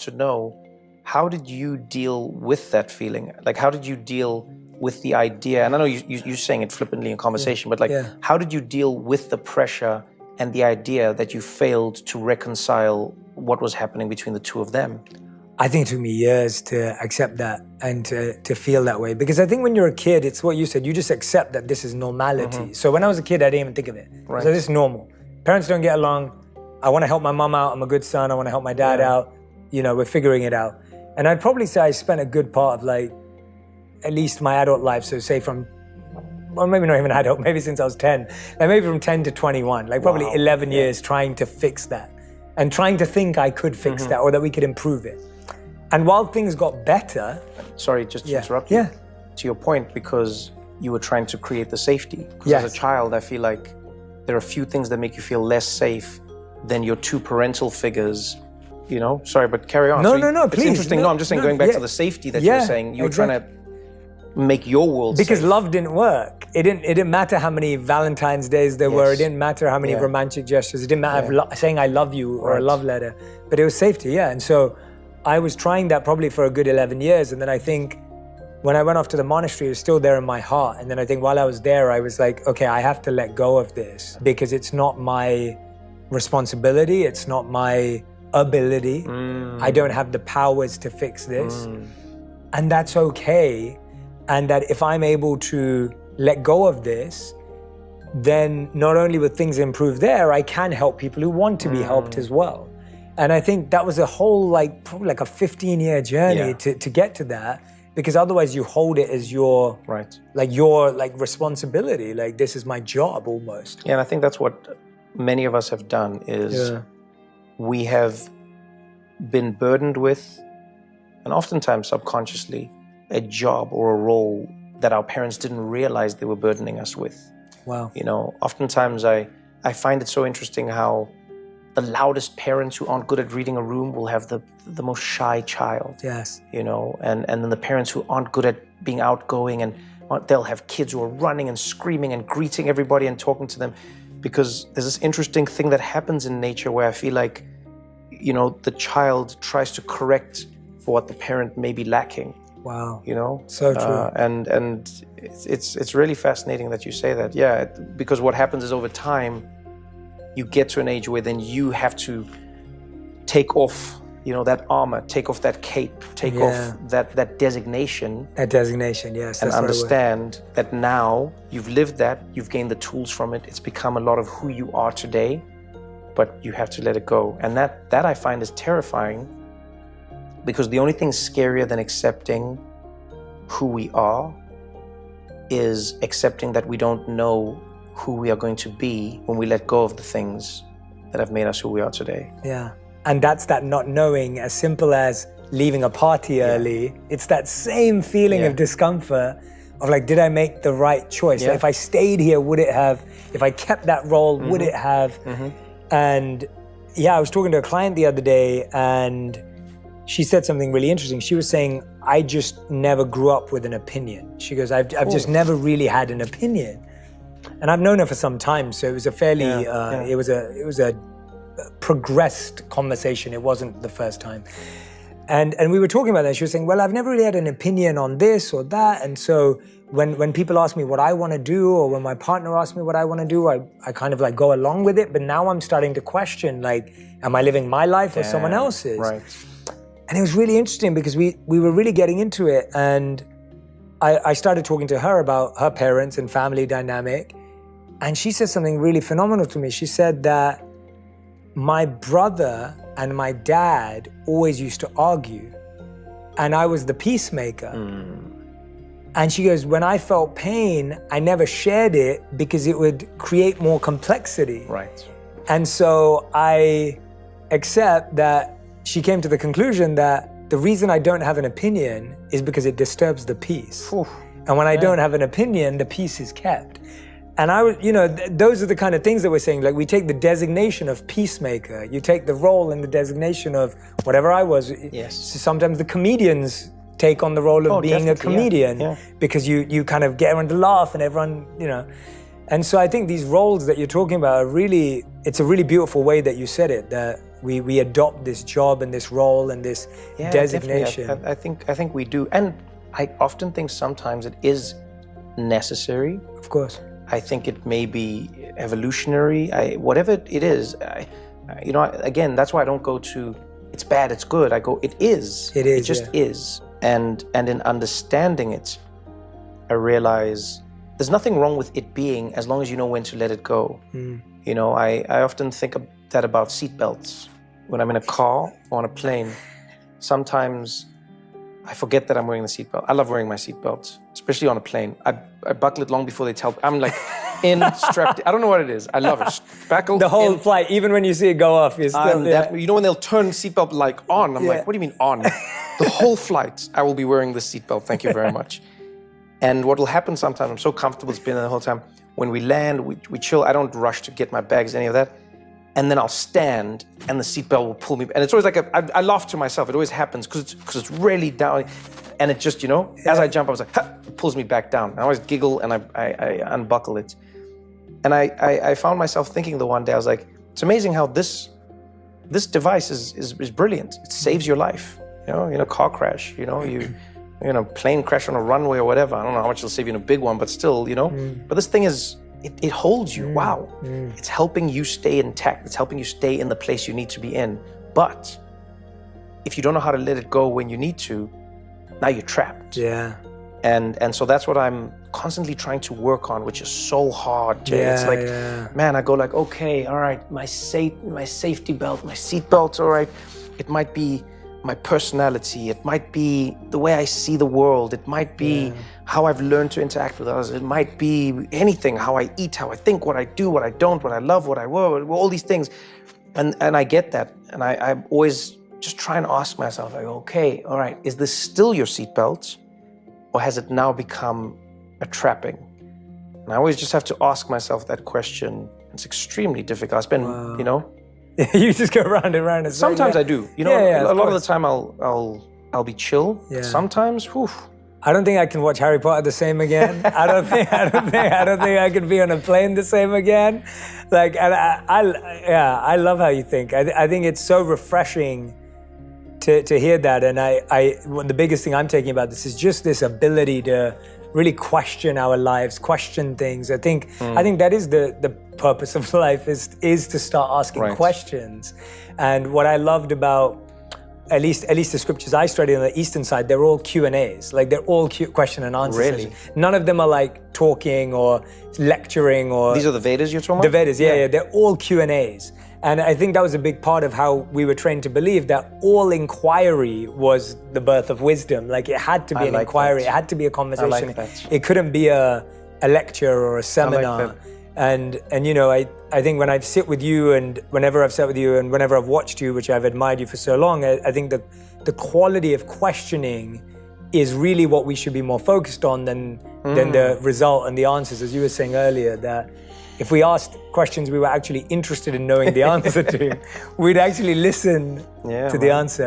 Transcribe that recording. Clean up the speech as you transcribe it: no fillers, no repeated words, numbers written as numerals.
to know, how did you deal with that feeling? Like, how did you deal with the idea? And I know you're saying it flippantly in conversation, but like, how did you deal with the pressure and the idea that you failed to reconcile what was happening between the two of them? I think it took me years to accept that and to feel that way. Because I think when you're a kid, it's what you said, you just accept that this is normality. So when I was a kid, I didn't even think of it. So this is normal. Parents don't get along. I want to help my mom out. I'm a good son. I want to help my dad out. You know, we're figuring it out. And I'd probably say I spent a good part of like, at least my adult life. So say from, well, maybe not even adult, maybe since I was 10, like maybe from 10 to 21, like probably 11 years trying to fix that and trying to think I could fix that or that we could improve it. And while things got better. Sorry, just to interrupt you. To your point, because you were trying to create the safety. Because as a child, I feel like there are few things that make you feel less safe than your two parental figures. You know, sorry, but carry on. No, it's please. interesting. No, I'm just saying, going back to the safety that you were saying, you were trying to make your world because safe. Love didn't work. It didn't matter how many Valentine's days there were. It didn't matter how many romantic gestures. It didn't matter saying I love you or a love letter. But it was safety, And so I was trying that probably for a good 11 years. And then I think when I went off to the monastery, it was still there in my heart. And then I think while I was there, I was like, okay, I have to let go of this because it's not my responsibility. It's not my ability. I don't have the powers to fix this. And that's okay. And that if I'm able to let go of this, then not only will things improve there, I can help people who want to be helped as well. And I think that was a whole, like, probably like a 15-year journey to get to that, because otherwise you hold it as your, your responsibility. Like, this is my job almost. Yeah, and I think that's what many of us have done is we have been burdened with, and oftentimes subconsciously, a job or a role that our parents didn't realize they were burdening us with. Wow. You know, oftentimes I find it so interesting how the loudest parents who aren't good at reading a room will have the most shy child. Yes. You know, and then the parents who aren't good at being outgoing, and they'll have kids who are running and screaming and greeting everybody and talking to them. Because there's this interesting thing that happens in nature where I feel like, you know, the child tries to correct for what the parent may be lacking. Wow. You know? So true. And it's really fascinating that you say that. Yeah, because what happens is over time, you get to an age where then you have to take off, you know, that armor, take off that cape, take off that designation. That designation, yes. And understand that now you've lived that, you've gained the tools from it. It's become a lot of who you are today, but you have to let it go. And that I find is terrifying, because the only thing scarier than accepting who we are is accepting that we don't know who we are going to be when we let go of the things that have made us who we are today. Yeah. And that's that not knowing, as simple as leaving a party early. It's that same feeling of discomfort of like, did I make the right choice? Like, if I stayed here, would it have? If I kept that role, would it have? And I was talking to a client the other day, and she said something really interesting. She was saying, I just never grew up with an opinion. She goes, I've just never really had an opinion. And I've known her for some time, so it was a fairly, it was a progressed conversation. It wasn't the first time. And we were talking about that. She was saying, well, I've never really had an opinion on this or that. And so when people ask me what I want to do, or when my partner asks me what I want to do, I kind of like go along with it. But now I'm starting to question, like, am I living my life or someone else's? Right. And it was really interesting because we were really getting into it. And I started talking to her about her parents and family dynamic. And she said something really phenomenal to me. She said that my brother and my dad always used to argue, and I was the peacemaker. And she goes, when I felt pain, I never shared it because it would create more complexity. Right. And so I accept that she came to the conclusion that the reason I don't have an opinion is because it disturbs the peace. And when I don't have an opinion, the peace is kept. And I was, you know, those are the kind of things that we're saying. Like, we take the designation of peacemaker. You take the role and the designation of whatever I was. Yes. Sometimes the comedians take on the role of being a comedian because you kind of get everyone to laugh and everyone, you know. And so I think these roles that you're talking about are really, it's a really beautiful way that you said it, that we adopt this job and this role and this designation. Definitely. I think we do, and I often think sometimes it is necessary. Of course. I think it may be evolutionary. Whatever it is, again, that's why I don't go to it's bad, it's good. I go, it is. It is. It just is. And in understanding it, I realize there's nothing wrong with it being as long as you know when to let it go. You know, I often think that about seatbelts. When I'm in a car or on a plane, sometimes I forget that I'm wearing the seatbelt. I love wearing my seatbelt, especially on a plane. I buckle it long before they tell me. I'm like strapped. I don't know what it is. I love it. Buckle the whole flight, even when you see it go off, you're still you know when they'll turn seatbelt like on, I'm like, what do you mean on? The whole flight, I will be wearing the seatbelt. Thank you very much. And what will happen sometimes, I'm so comfortable spinning the whole time. When we land, we chill. I don't rush to get my bags, any of that. And then I'll stand and the seatbelt will pull me. And it's always like, I laugh to myself. It always happens because it's really down. And it just, as I jump, I was like, ha, it pulls me back down. And I always giggle and I unbuckle it. And I found myself thinking the one day, I was like, it's amazing how this device is brilliant. It saves your life. In a car crash, plane crash on a runway or whatever. I don't know how much it'll save you in a big one, but still, But this thing is, it holds you. Wow. It's helping you stay intact. It's helping you stay in the place you need to be in. But if you don't know how to let it go when you need to, now you're trapped. Yeah. And so that's what I'm constantly trying to work on, which is so hard, Jay. It's like, man, I go like, okay, all right, my safety belt, my seat belt, all right. It might be my personality, it might be the way I see the world, it might be how I've learned to interact with others, it might be anything, how I eat, how I think, what I do, what I don't, what I love, what I will, all these things. And I get that. And I'm always just trying to ask myself, like, okay, all right, is this still your seatbelt? Or has it now become a trapping? And I always just have to ask myself that question. It's extremely difficult. I spend, you just go round and round. Sometimes I do. A lot of the time I'll be chill. But sometimes, whew. I don't think I can watch Harry Potter the same again. I don't think I could be on a plane the same again. Like, and I love how you think. I think it's so refreshing to hear that. And the biggest thing I'm taking about this is just this ability to really question our lives, question things. I think that is the purpose of life is to start asking questions. And what I loved about at least the scriptures I studied on the Eastern side, they're all Q&As. Like they're all question and answer sessions. None of them are like talking or lecturing or. These are the Vedas you're talking about? The Vedas, yeah. They're all Q&As. And I think that was a big part of how we were trained to believe that all inquiry was the birth of wisdom. Like it had to be an inquiry, it had to be a conversation. It couldn't be a lecture or a seminar. And I think when I sit with you and whenever I've sat with you and whenever I've watched you, which I've admired you for so long, I think that the quality of questioning is really what we should be more focused on than the result and the answers, as you were saying earlier, that if we asked questions we were actually interested in knowing the answer to, we'd actually listen to the answer.